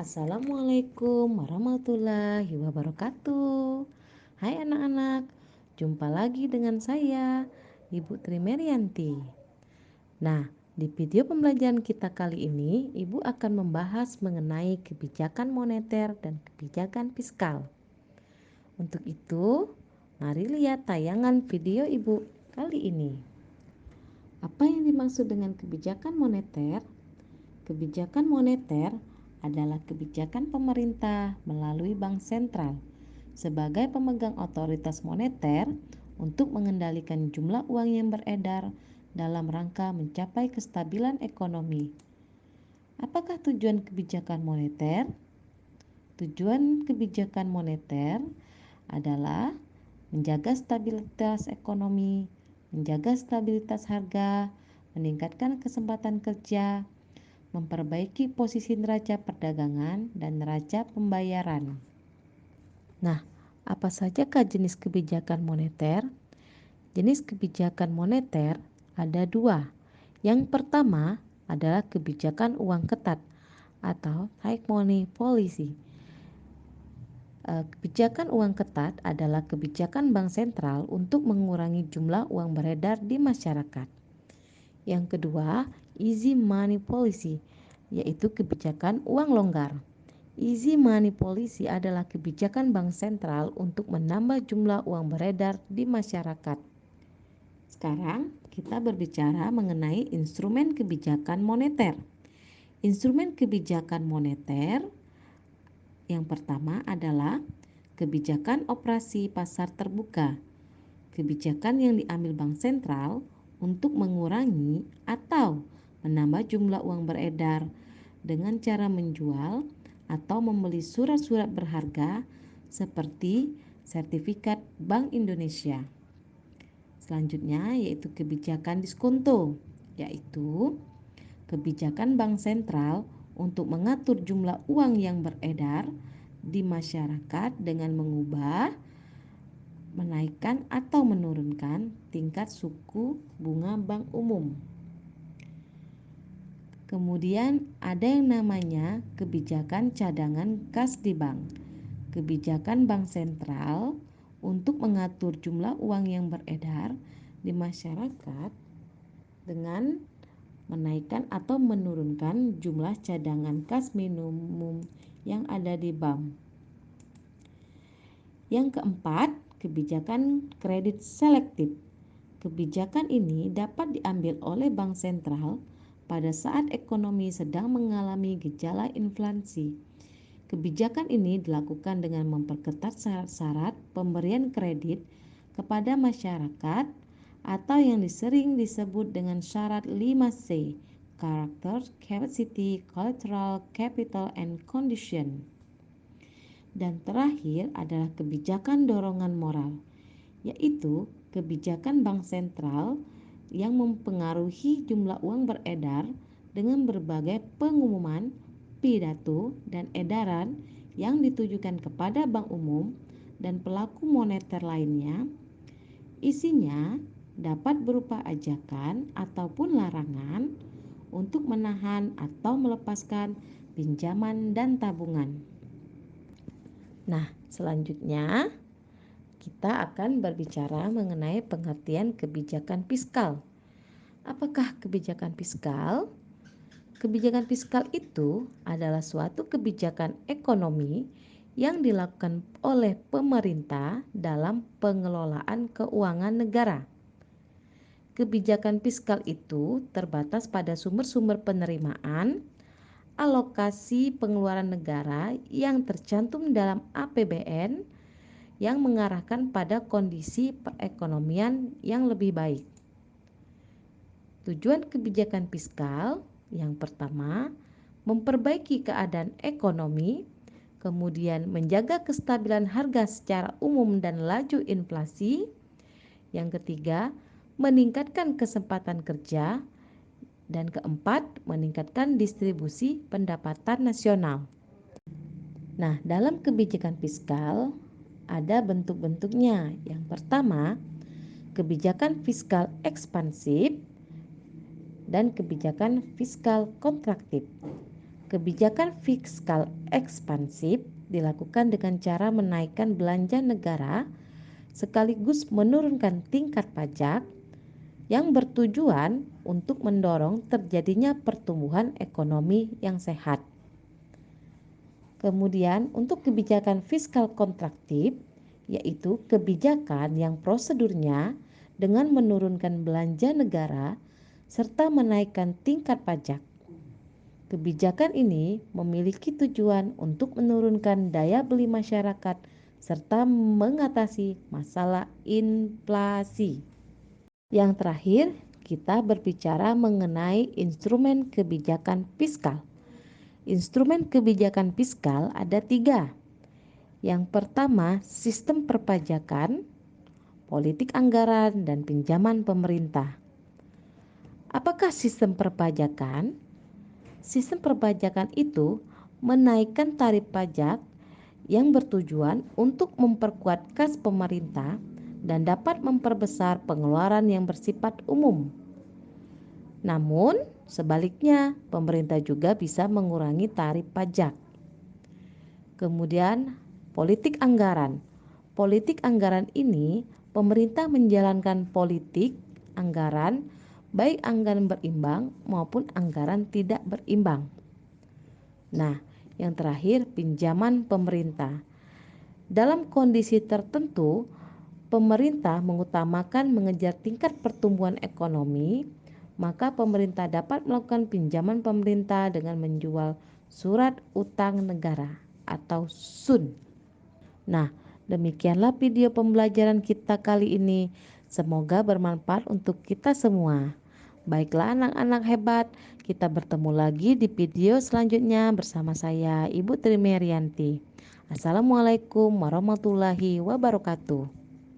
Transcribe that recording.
Assalamualaikum warahmatullahi wabarakatuh. Hai anak-anak, jumpa lagi dengan saya, Ibu Trimerianti. Nah, di video pembelajaran kita kali ini, Ibu akan membahas mengenai kebijakan moneter dan kebijakan fiskal. Untuk itu, mari lihat tayangan video Ibu kali ini. Apa yang dimaksud dengan kebijakan moneter? Kebijakan moneter adalah kebijakan pemerintah melalui bank sentral sebagai pemegang otoritas moneter untuk mengendalikan jumlah uang yang beredar dalam rangka mencapai kestabilan ekonomi. Apakah tujuan kebijakan moneter? Tujuan kebijakan moneter adalah menjaga stabilitas ekonomi, menjaga stabilitas harga, meningkatkan kesempatan kerja, memperbaiki posisi neraca perdagangan dan neraca pembayaran. Nah, apa sajakah jenis kebijakan moneter? Jenis kebijakan moneter ada dua. Yang pertama adalah kebijakan uang ketat atau tight money policy. Kebijakan uang ketat adalah kebijakan bank sentral untuk mengurangi jumlah uang beredar di masyarakat. Yang kedua, easy money policy, yaitu kebijakan uang longgar. Easy money policy adalah kebijakan bank sentral untuk menambah jumlah uang beredar di masyarakat. Sekarang kita berbicara mengenai instrumen kebijakan moneter. Instrumen kebijakan moneter yang pertama adalah kebijakan operasi pasar terbuka. Kebijakan yang diambil bank sentral untuk mengurangi atau menambah jumlah uang beredar dengan cara menjual atau membeli surat-surat berharga seperti sertifikat Bank Indonesia. Selanjutnya yaitu kebijakan diskonto, yaitu kebijakan bank sentral untuk mengatur jumlah uang yang beredar di masyarakat dengan mengubah, menaikkan atau menurunkan tingkat suku bunga bank umum. Kemudian ada yang namanya kebijakan cadangan kas di bank. Kebijakan bank sentral untuk mengatur jumlah uang yang beredar di masyarakat dengan menaikkan atau menurunkan jumlah cadangan kas minimum yang ada di bank. Yang keempat, kebijakan kredit selektif. Kebijakan ini dapat diambil oleh bank sentral pada saat ekonomi sedang mengalami gejala inflasi. Kebijakan ini dilakukan dengan memperketat syarat-syarat pemberian kredit kepada masyarakat atau yang sering disebut dengan syarat 5C, Character, Capacity, Collateral, Capital, and Condition. Dan terakhir adalah kebijakan dorongan moral, yaitu kebijakan bank sentral yang mempengaruhi jumlah uang beredar dengan berbagai pengumuman, pidato, dan edaran yang ditujukan kepada bank umum dan pelaku moneter lainnya. Isinya dapat berupa ajakan ataupun larangan untuk menahan atau melepaskan pinjaman dan tabungan. Nah, selanjutnya kita akan berbicara mengenai pengertian kebijakan fiskal. Apakah kebijakan fiskal? Kebijakan fiskal itu adalah suatu kebijakan ekonomi yang dilakukan oleh pemerintah dalam pengelolaan keuangan negara. Kebijakan fiskal itu terbatas pada sumber-sumber penerimaan, alokasi pengeluaran negara yang tercantum dalam APBN yang mengarahkan pada kondisi perekonomian yang lebih baik. Tujuan kebijakan fiskal yang pertama, memperbaiki keadaan ekonomi, kemudian menjaga kestabilan harga secara umum dan laju inflasi. Yang ketiga, meningkatkan kesempatan kerja, dan keempat, meningkatkan distribusi pendapatan nasional. Nah, dalam kebijakan fiskal ada bentuk-bentuknya. Yang pertama, kebijakan fiskal ekspansif dan kebijakan fiskal kontraktif. Kebijakan fiskal ekspansif dilakukan dengan cara menaikkan belanja negara sekaligus menurunkan tingkat pajak yang bertujuan untuk mendorong terjadinya pertumbuhan ekonomi yang sehat. Kemudian untuk kebijakan fiskal kontraktif, yaitu kebijakan yang prosedurnya dengan menurunkan belanja negara serta menaikkan tingkat pajak. Kebijakan ini memiliki tujuan untuk menurunkan daya beli masyarakat serta mengatasi masalah inflasi. Yang terakhir, kita berbicara mengenai instrumen kebijakan fiskal. Instrumen kebijakan fiskal ada 3. Yang pertama, sistem perpajakan, politik anggaran, dan pinjaman pemerintah. Apakah sistem perpajakan? Sistem perpajakan itu menaikkan tarif pajak yang bertujuan untuk memperkuat kas pemerintah dan dapat memperbesar pengeluaran yang bersifat umum. Namun, sebaliknya, pemerintah juga bisa mengurangi tarif pajak. Kemudian, politik anggaran. Politik anggaran ini, pemerintah menjalankan politik anggaran, baik anggaran berimbang maupun anggaran tidak berimbang. Nah, yang terakhir, pinjaman pemerintah. Dalam kondisi tertentu, pemerintah mengutamakan mengejar tingkat pertumbuhan ekonomi, maka pemerintah dapat melakukan pinjaman pemerintah dengan menjual surat utang negara atau SUN. Nah, demikianlah video pembelajaran kita kali ini. Semoga bermanfaat untuk kita semua. Baiklah anak-anak hebat, kita bertemu lagi di video selanjutnya bersama saya Ibu Trimerianti. Assalamualaikum warahmatullahi wabarakatuh.